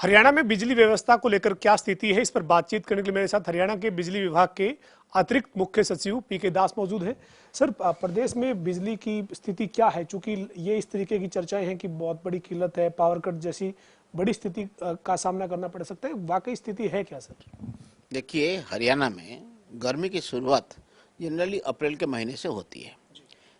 हरियाणा में बिजली व्यवस्था को लेकर क्या स्थिति है, इस पर बातचीत करने के लिए मेरे साथ हरियाणा के बिजली विभाग के अतिरिक्त मुख्य सचिव पीके दास मौजूद हैं। सर, प्रदेश में बिजली की स्थिति क्या है? चूंकि ये इस तरीके की चर्चाएं हैं कि बहुत बड़ी किल्लत है, पावर कट जैसी बड़ी स्थिति का सामना करना पड़ सकता है। वाकई स्थिति है क्या सर? देखिए, हरियाणा में गर्मी की शुरुआत जनरली अप्रैल के महीने से होती है,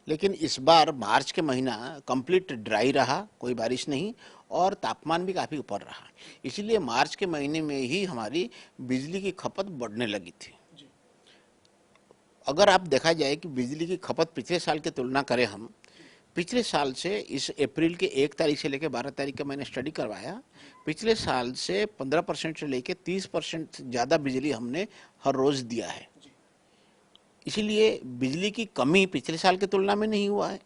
लेकिन इस बार मार्च के महीना कंप्लीट ड्राई रहा, कोई बारिश नहीं और तापमान भी काफ़ी ऊपर रहा। इसलिए मार्च के महीने में ही हमारी बिजली की खपत बढ़ने लगी थी। अगर आप देखा जाए कि बिजली की खपत पिछले साल की तुलना करें, हम पिछले साल से इस अप्रैल के 1 तारीख से लेकर 12 तारीख का मैंने स्टडी करवाया। पिछले साल से 15% से लेकर 30% ज़्यादा बिजली हमने हर रोज़ दिया है। इसीलिए बिजली की कमी पिछले साल की तुलना में नहीं हुआ है,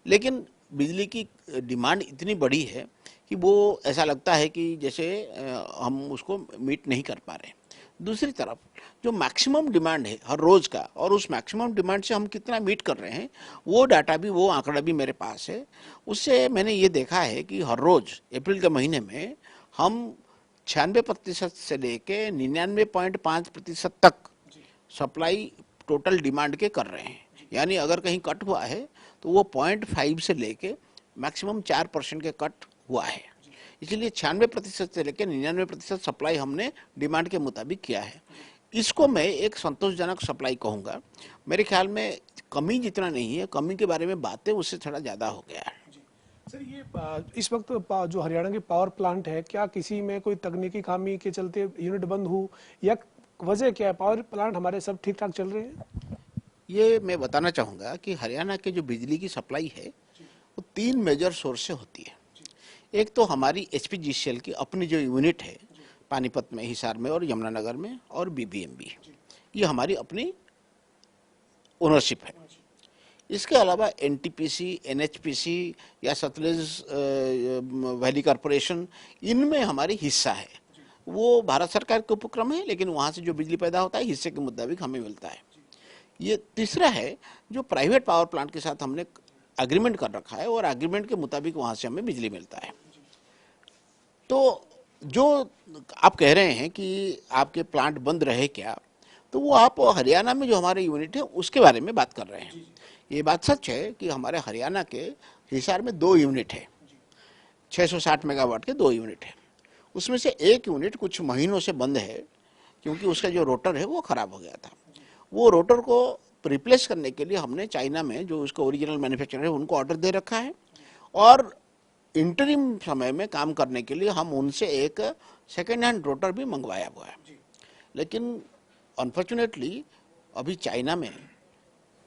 लेकिन बिजली की डिमांड इतनी बड़ी है कि वो ऐसा लगता है कि जैसे हम उसको मीट नहीं कर पा रहे। दूसरी तरफ जो मैक्सिमम डिमांड है हर रोज़ का, और उस मैक्सिमम डिमांड से हम कितना मीट कर रहे हैं, वो डाटा भी, वो आंकड़ा भी मेरे पास है। उससे मैंने ये देखा है कि हर रोज़ अप्रैल के महीने में हम 96% से लेके 99.5% तक सप्लाई टोटल डिमांड के कर रहे हैं। यानी अगर कहीं कट हुआ है तो वो 0.5 से लेके मैक्सिमम 4% के कट हुआ है। इसलिए 96% से लेकर 99% सप्लाई हमने डिमांड के मुताबिक किया है। इसको मैं एक संतोषजनक सप्लाई कहूँगा। मेरे ख्याल में कमी जितना नहीं है, कमी के बारे में बातें उससे थोड़ा ज़्यादा हो गया है। सर, ये इस वक्त जो हरियाणा के पावर प्लांट है, क्या किसी में कोई तकनीकी खामी के चलते यूनिट बंद हो, या वजह क्या है? पावर प्लांट हमारे सब ठीक ठाक चल रहे हैं? ये मैं बताना चाहूँगा कि हरियाणा के जो बिजली की सप्लाई है वो 3 मेजर सोर्स से होती है। एक तो हमारी एचपीजीसीएल की अपनी जो यूनिट है पानीपत में, हिसार में और यमुनानगर में, और बीबीएमबी, ये हमारी अपनी ओनरशिप है। इसके अलावा एनटीपीसी, एनएचपीसी या सतलुज वैली कॉरपोरेशन, इनमें हमारी हिस्सा है। वो भारत सरकार के उपक्रम है, लेकिन वहाँ से जो बिजली पैदा होता है हिस्से के मुताबिक हमें मिलता है। ये तीसरा है जो प्राइवेट पावर प्लांट के साथ हमने एग्रीमेंट कर रखा है, और एग्रीमेंट के मुताबिक वहाँ से हमें बिजली मिलता है। तो जो आप कह रहे हैं कि आपके प्लांट बंद रहे क्या, तो वो आप हरियाणा में जो हमारे यूनिट है उसके बारे में बात कर रहे हैं। ये बात सच है कि हमारे हरियाणा के हिसार में 2 यूनिट है, 660 मेगावाट के 2 यूनिट है। उसमें से एक यूनिट कुछ महीनों से बंद है, क्योंकि उसका जो रोटर है वो ख़राब हो गया था। वो रोटर को रिप्लेस करने के लिए हमने चाइना में जो उसका ओरिजिनल मैन्युफैक्चरर है उनको ऑर्डर दे रखा है, और इंटरिम समय में काम करने के लिए हम उनसे एक सेकेंड हैंड रोटर भी मंगवाया हुआ है। लेकिन अनफॉर्चुनेटली अभी चाइना में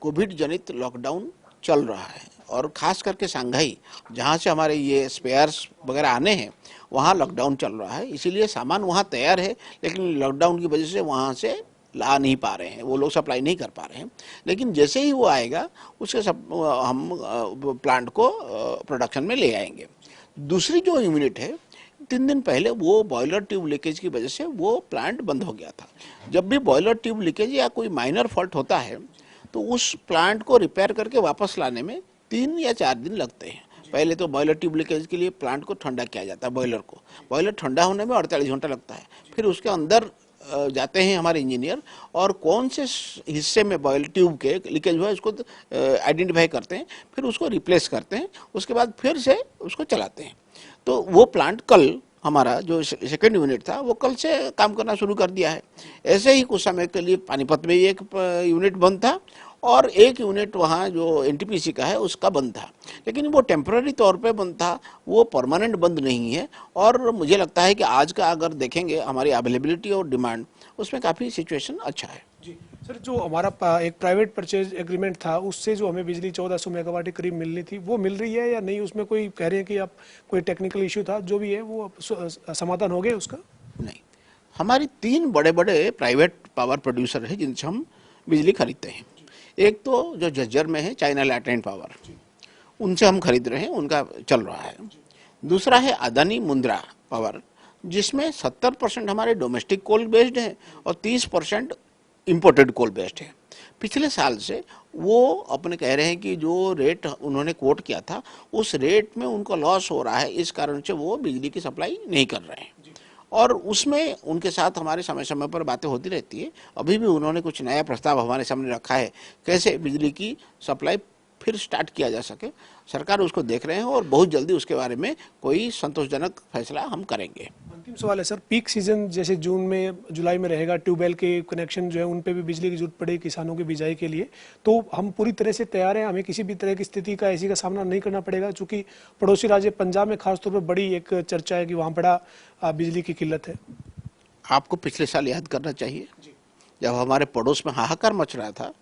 कोविड जनित लॉकडाउन चल रहा है, और ख़ास करके शंघाई, जहाँ से हमारे ये स्पेयर्स वगैरह आने हैं, वहाँ लॉकडाउन चल रहा है। इसीलिए सामान वहाँ तैयार है, लेकिन लॉकडाउन की वजह से वहाँ से ला नहीं पा रहे हैं, वो लोग सप्लाई नहीं कर पा रहे हैं। लेकिन जैसे ही वो आएगा उसके सब हम प्लांट को प्रोडक्शन में ले आएंगे। दूसरी जो यूनिट है, 3 दिन पहले वो बॉयलर ट्यूब लीकेज की वजह से वो प्लांट बंद हो गया था। जब भी बॉयलर ट्यूब लीकेज या कोई माइनर फॉल्ट होता है तो उस प्लांट को रिपेयर करके वापस लाने में 3 या 4 दिन लगते हैं। पहले तो बॉयलर ट्यूब लीकेज के लिए प्लांट को ठंडा किया जाता है, बॉयलर ठंडा होने में 48 घंटा लगता है। फिर उसके अंदर जाते हैं हमारे इंजीनियर, और कौन से हिस्से में बॉयल ट्यूब के लीकेज हुआ है उसको आइडेंटिफाई करते हैं, फिर उसको रिप्लेस करते हैं, उसके बाद फिर से उसको चलाते हैं। तो वो प्लांट कल, हमारा जो सेकेंड यूनिट था वो कल से काम करना शुरू कर दिया है। ऐसे ही कुछ समय के लिए पानीपत में एक यूनिट बंद था, और एक यूनिट वहाँ जो एनटीपीसी का है उसका बंद था, लेकिन वो टेम्पररी तौर पे बंद था, वो परमानेंट बंद नहीं है। और मुझे लगता है कि आज का अगर देखेंगे हमारी अवेलेबिलिटी और डिमांड, उसमें काफ़ी सिचुएशन अच्छा है। जी सर, जो हमारा एक प्राइवेट परचेज एग्रीमेंट था, उससे जो हमें बिजली 1400 मेगावाट के करीब मिलनी थी, वो मिल रही है या नहीं? उसमें कोई कह रहे हैं कि आप कोई टेक्निकल इश्यू था, जो भी है वो समाधान हो गया उसका? नहीं, हमारी 3 बड़े बड़े प्राइवेट पावर प्रोड्यूसर हैं जिनसे हम बिजली खरीदते हैं। एक तो जो झज्जर में है चाइना लैटेंट पावर, उनसे हम खरीद रहे हैं, उनका चल रहा है। दूसरा है अदानी मुंद्रा पावर, जिसमें 70% हमारे डोमेस्टिक कोल बेस्ड है और 30% इम्पोर्टेड कोल बेस्ड है। पिछले साल से वो अपने कह रहे हैं कि जो रेट उन्होंने कोट किया था उस रेट में उनको लॉस हो रहा है, इस कारण से वो बिजली की सप्लाई नहीं कर रहे हैं। और उसमें उनके साथ हमारे समय समय पर बातें होती रहती है। अभी भी उन्होंने कुछ नया प्रस्ताव हमारे सामने रखा है, कैसे बिजली की सप्लाई फिर स्टार्ट किया जा सके। सरकार उसको देख रहे हैं और बहुत जल्दी उसके बारे में कोई संतोषजनक फैसला हम करेंगे। अंतिम सवाल है सर, पीक सीजन जैसे जून में जुलाई में रहेगा, ट्यूबवेल के कनेक्शन जो है उन पे भी बिजली की जरूरत पड़ेगी किसानों की बिजाई के लिए, तो हम पूरी तरह से तैयार हैं, हमें किसी भी तरह की स्थिति का ऐसी का सामना नहीं करना पड़ेगा? चूंकि पड़ोसी राज्य पंजाब में खासतौर पर बड़ी एक चर्चा है कि वहाँ बड़ा बिजली की किल्लत है। आपको पिछले साल याद करना चाहिए, जब हमारे पड़ोस में हाहाकार मच रहा था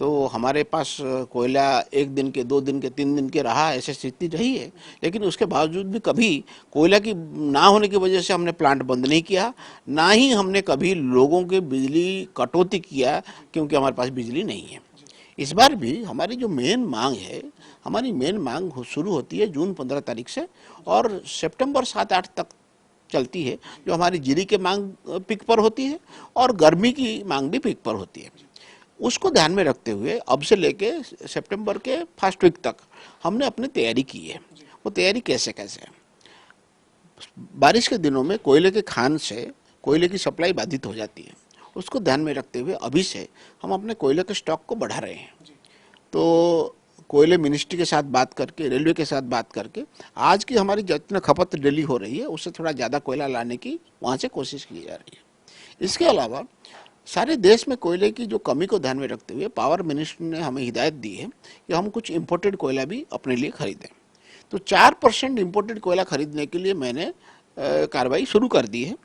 तो हमारे पास कोयला 1 दिन के, 2 दिन के, 3 दिन के रहा, ऐसी स्थिति रही है। लेकिन उसके बावजूद भी कभी कोयला की ना होने की वजह से हमने प्लांट बंद नहीं किया, ना ही हमने कभी लोगों के बिजली कटौती किया क्योंकि हमारे पास बिजली नहीं है। इस बार भी हमारी जो मेन मांग है, हमारी मेन मांग शुरू होती है जून 15 तारीख से और सितंबर 7-8 तक चलती है, जो हमारी जीरी की मांग पीक पर होती है और गर्मी की मांग भी पीक पर होती है। उसको ध्यान में रखते हुए अब से लेके सितंबर के फर्स्ट वीक तक हमने अपनी तैयारी की है। वो तैयारी कैसे कैसे है? बारिश के दिनों में कोयले के खान से कोयले की सप्लाई बाधित हो जाती है, उसको ध्यान में रखते हुए अभी से हम अपने कोयले के स्टॉक को बढ़ा रहे हैं। तो कोयले मिनिस्ट्री के साथ बात करके, रेलवे के साथ बात करके आज की हमारी जितना खपत डेली हो रही है उससे थोड़ा ज़्यादा कोयला लाने की वहाँ से कोशिश की जा रही है। इसके अलावा सारे देश में कोयले की जो कमी को ध्यान में रखते हुए पावर मिनिस्ट्री ने हमें हिदायत दी है कि हम कुछ इम्पोर्टेड कोयला भी अपने लिए खरीदें। तो 4% इम्पोर्टेड कोयला खरीदने के लिए मैंने कार्रवाई शुरू कर दी है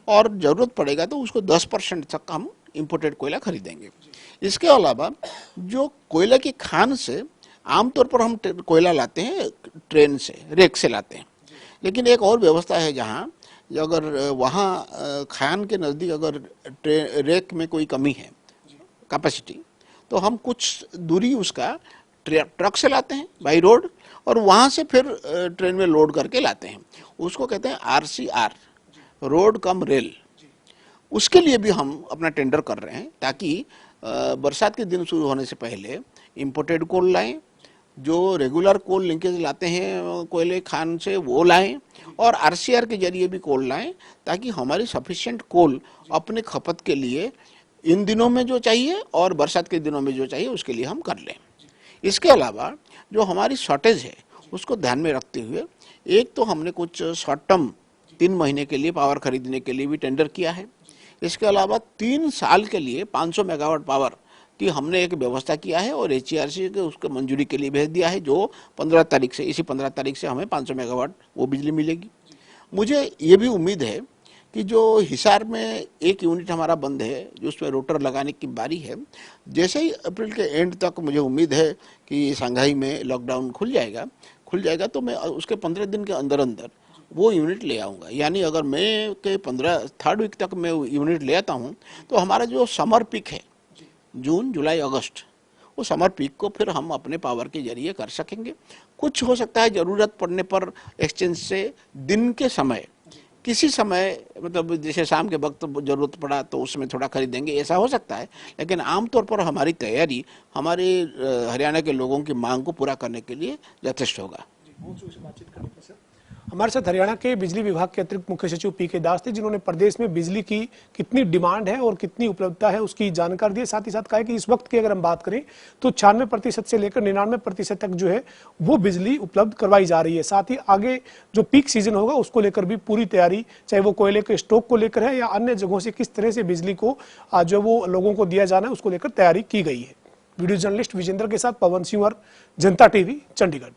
और ज़रूरत पड़ेगा तो उसको 10% तक हम इम्पोर्टेड कोयला खरीदेंगे। इसके अलावा जो कोयला की खान से आमतौर पर हम कोयला लाते हैं ट्रेन से, रेक से लाते हैं, लेकिन एक और व्यवस्था है जहाँ अगर वहाँ खान के नज़दीक अगर रेक में कोई कमी है कैपेसिटी, तो हम कुछ दूरी उसका ट्रक से लाते हैं बाई रोड और वहाँ से फिर ट्रेन में लोड करके लाते हैं। उसको कहते हैं RCR, रोड कम रेल। उसके लिए भी हम अपना टेंडर कर रहे हैं ताकि बरसात के दिन शुरू होने से पहले इम्पोर्टेड कोल लाएं, जो रेगुलर कोल लिंकेज लाते हैं कोयले खान से वो लाएं और RCR के जरिए भी कोल लाएं, ताकि हमारी सफिशिएंट कोल अपने खपत के लिए इन दिनों में जो चाहिए और बरसात के दिनों में जो चाहिए उसके लिए हम कर लें। इसके अलावा जो हमारी शॉर्टेज है उसको ध्यान में रखते हुए एक तो हमने कुछ शॉर्ट टर्म 3 महीने के लिए पावर खरीदने के लिए भी टेंडर किया है। इसके अलावा 3 साल के लिए 500 मेगावाट पावर कि हमने एक व्यवस्था किया है और HERC के उसको मंजूरी के लिए भेज दिया है, जो 15 तारीख से, इसी 15 तारीख से हमें 500 मेगावाट वो बिजली मिलेगी। मुझे ये भी उम्मीद है कि जो हिसार में 1 यूनिट हमारा बंद है, जो उसमें रोटर लगाने की बारी है, जैसे ही अप्रैल के एंड तक मुझे उम्मीद है कि शंघाई में लॉकडाउन खुल जाएगा तो मैं उसके 15 दिन के अंदर अंदर वो यूनिट ले आऊँगा। यानी अगर मई के 3rd वीक तक मैं यूनिट ले आता हूँ तो हमारा जो समर पीक है जून, जुलाई, अगस्त, वो समर पीक को फिर हम अपने पावर के जरिए कर सकेंगे। कुछ हो सकता है ज़रूरत पड़ने पर एक्सचेंज से दिन के समय, किसी समय मतलब जैसे शाम के वक्त ज़रूरत पड़ा तो उसमें थोड़ा खरीदेंगे, ऐसा हो सकता है। लेकिन आमतौर पर हमारी तैयारी हमारे हरियाणा के लोगों की मांग को पूरा करने के लिए यथेष्ट होगा। हमारे साथ हरियाणा के बिजली विभाग के अतिरिक्त मुख्य सचिव PK दास थे, जिन्होंने प्रदेश में बिजली की कितनी डिमांड है और कितनी उपलब्धता है उसकी जानकारी दी। साथ ही साथ कहा कि इस वक्त की अगर हम बात करें तो 96% से लेकर 99% तक जो है वो बिजली उपलब्ध करवाई जा रही है। साथ ही आगे जो पीक सीजन होगा उसको लेकर भी पूरी तैयारी, चाहे वो कोयले के स्टॉक को लेकर है या अन्य जगहों से किस तरह से बिजली को जो वो लोगों को दिया जाना है उसको लेकर तैयारी की गई है। वीडियो जर्नलिस्ट विजेंद्र के साथ पवन सिंह, जनता TV, चंडीगढ़।